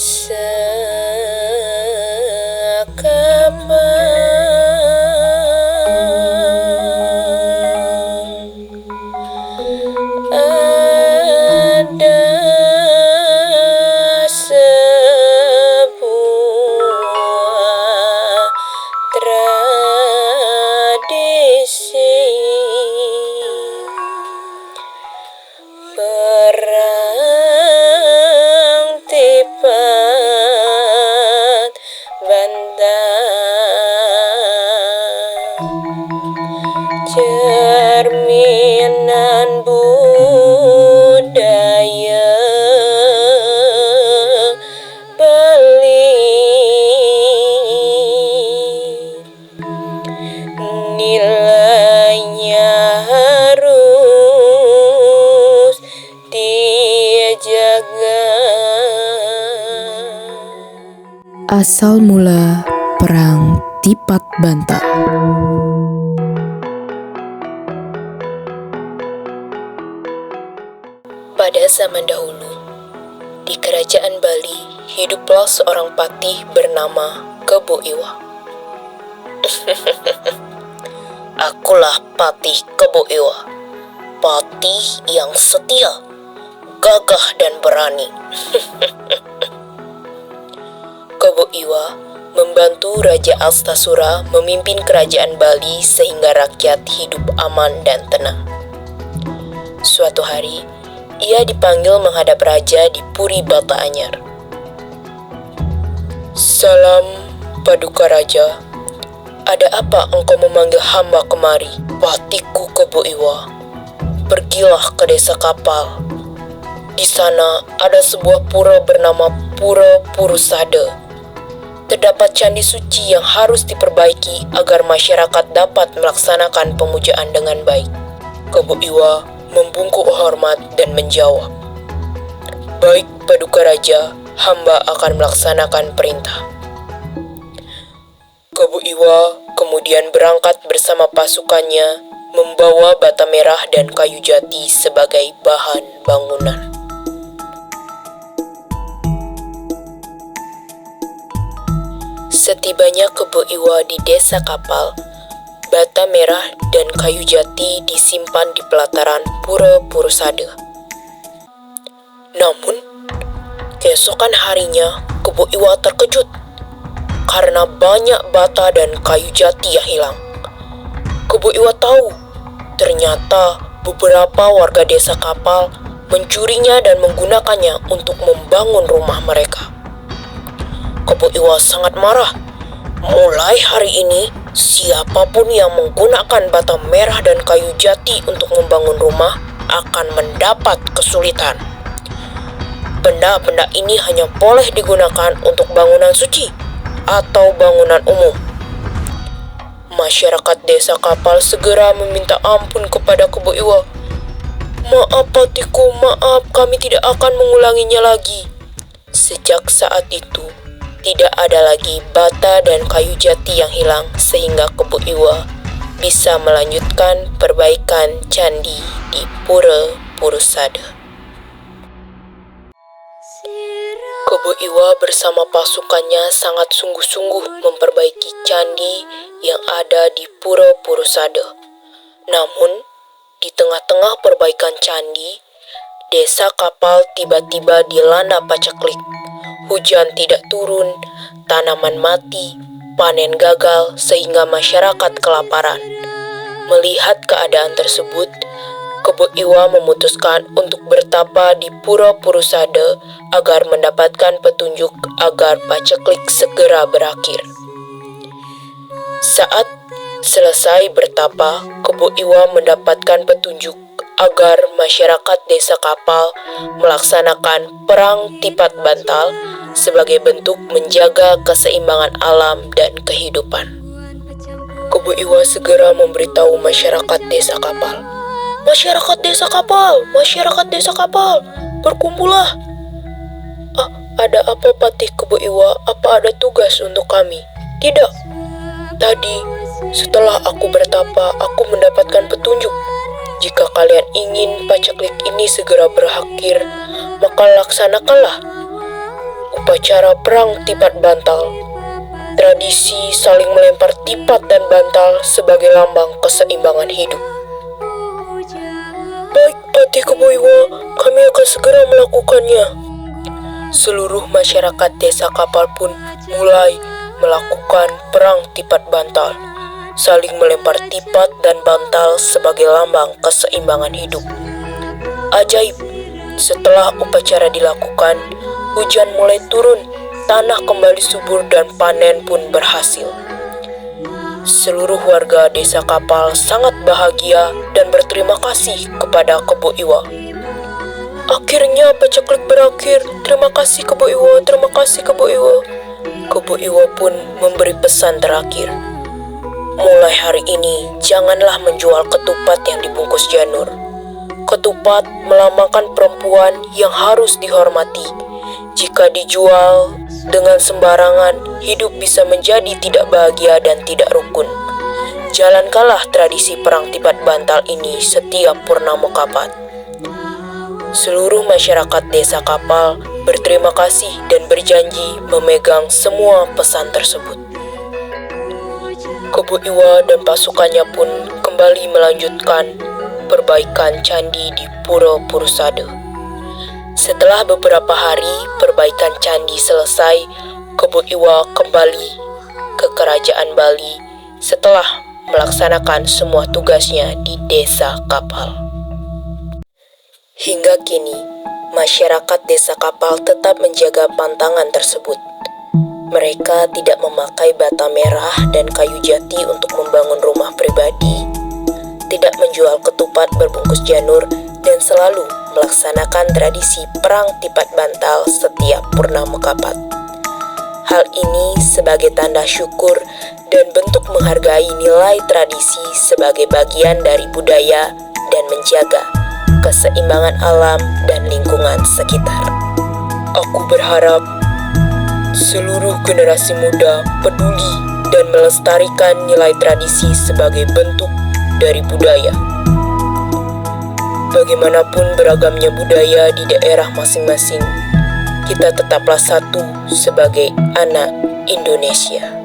Ada sebuah tradisi perang tipat bantal, cerminan budaya Bali, nilainya harus dijaga. Asal mula perang tipat bantal. Pada zaman dahulu, di kerajaan Bali, hiduplah seorang patih bernama Kebo Iwa. Akulah patih Kebo Iwa, patih yang setia, gagah dan berani. Kebo Iwa membantu Raja Astasura memimpin kerajaan Bali sehingga rakyat hidup aman dan tenang. Suatu hari, ia dipanggil menghadap raja di Puri Bata Anyar. Salam, Paduka Raja. Ada apa engkau memanggil hamba kemari? Patihku Kebo Iwa. Pergilah ke desa Kapal. Di sana ada sebuah pura bernama Pura Purusada. Terdapat candi suci yang harus diperbaiki agar masyarakat dapat melaksanakan pemujaan dengan baik. Kebo Iwa membungkuk hormat dan menjawab, "Baik, Paduka Raja, hamba akan melaksanakan perintah." Kebo Iwa kemudian berangkat bersama pasukannya membawa bata merah dan kayu jati sebagai bahan bangunan. Setibanya Kebo Iwa di desa Kapal, bata merah dan kayu jati disimpan di pelataran Pura Purusada. Namun, keesokan harinya Kebo Iwa terkejut karena banyak bata dan kayu jati yang hilang. Kebo Iwa tahu ternyata beberapa warga desa Kapal mencurinya dan menggunakannya untuk membangun rumah mereka. Kebo Iwa sangat marah. Mulai hari ini, siapapun yang menggunakan bata merah dan kayu jati untuk membangun rumah akan mendapat kesulitan. Benda-benda ini hanya boleh digunakan untuk bangunan suci atau bangunan umum. Masyarakat desa Kapal segera meminta ampun kepada Kebo Iwa. "Maaf patiku, maaf, kami tidak akan mengulanginya lagi." Sejak saat itu, tidak ada lagi bata dan kayu jati yang hilang sehingga Kebo Iwa bisa melanjutkan perbaikan candi di Pura Purusada. Kebo Iwa bersama pasukannya sangat sungguh-sungguh memperbaiki candi yang ada di Pura Purusada. Namun, di tengah-tengah perbaikan candi, desa Kapal tiba-tiba dilanda paceklik. Hujan tidak turun, tanaman mati, panen gagal sehingga masyarakat kelaparan. Melihat keadaan tersebut, Kebo Iwa memutuskan untuk bertapa di Pura Purusada agar mendapatkan petunjuk agar paceklik segera berakhir. Saat selesai bertapa, Kebo Iwa mendapatkan petunjuk agar masyarakat desa Kapal melaksanakan perang tipat bantal sebagai bentuk menjaga keseimbangan alam dan kehidupan. Kebo Iwa segera memberitahu masyarakat desa Kapal. "Masyarakat desa Kapal, masyarakat desa Kapal, berkumpullah." Ada apa Patih Kebo Iwa? Apa ada tugas untuk kami? Tidak. Tadi, setelah aku bertapa, aku mendapatkan petunjuk. Jika kalian ingin paceklik ini segera berakhir, maka laksanakanlah. upacara perang tipat bantal. Tradisi saling melempar tipat dan bantal sebagai lambang keseimbangan hidup. Baik, Patih Kebo Iwa, kami akan segera melakukannya. Seluruh masyarakat desa kapal pun mulai melakukan perang tipat bantal, saling melempar tipat dan bantal sebagai lambang keseimbangan hidup. Ajaib, setelah upacara dilakukan, hujan mulai turun, tanah kembali subur dan panen pun berhasil. Seluruh warga desa kapal sangat bahagia dan berterima kasih kepada Kebo Iwa. Akhirnya pacaklik berakhir. Terima kasih Kebo Iwa, terima kasih Kebo Iwa. Kebo Iwa pun memberi pesan terakhir. Mulai hari ini, janganlah menjual ketupat yang dibungkus janur. Ketupat melambangkan perempuan yang harus dihormati. Jika dijual dengan sembarangan, hidup bisa menjadi tidak bahagia dan tidak rukun. Jalankanlah tradisi perang tipat bantal ini setiap purnama kapat. Seluruh masyarakat desa kapal berterima kasih dan berjanji memegang semua pesan tersebut. Kebo Iwa dan pasukannya pun kembali melanjutkan perbaikan candi di Pura Purusade. Setelah beberapa hari perbaikan candi selesai, Kebo Iwa kembali ke kerajaan Bali setelah melaksanakan semua tugasnya di desa kapal. Hingga kini, masyarakat desa kapal tetap menjaga pantangan tersebut. Mereka tidak memakai bata merah dan kayu jati untuk membangun rumah pribadi, tidak menjual ketupat berbungkus janur, dan selalu melaksanakan tradisi perang tipat bantal setiap purnama kapat. Hal ini sebagai tanda syukur dan bentuk menghargai nilai tradisi sebagai bagian dari budaya dan menjaga keseimbangan alam dan lingkungan sekitar. Aku berharap seluruh generasi muda peduli dan melestarikan nilai tradisi sebagai bentuk dari budaya. Bagaimanapun beragamnya budaya di daerah masing-masing, kita tetaplah satu sebagai anak Indonesia.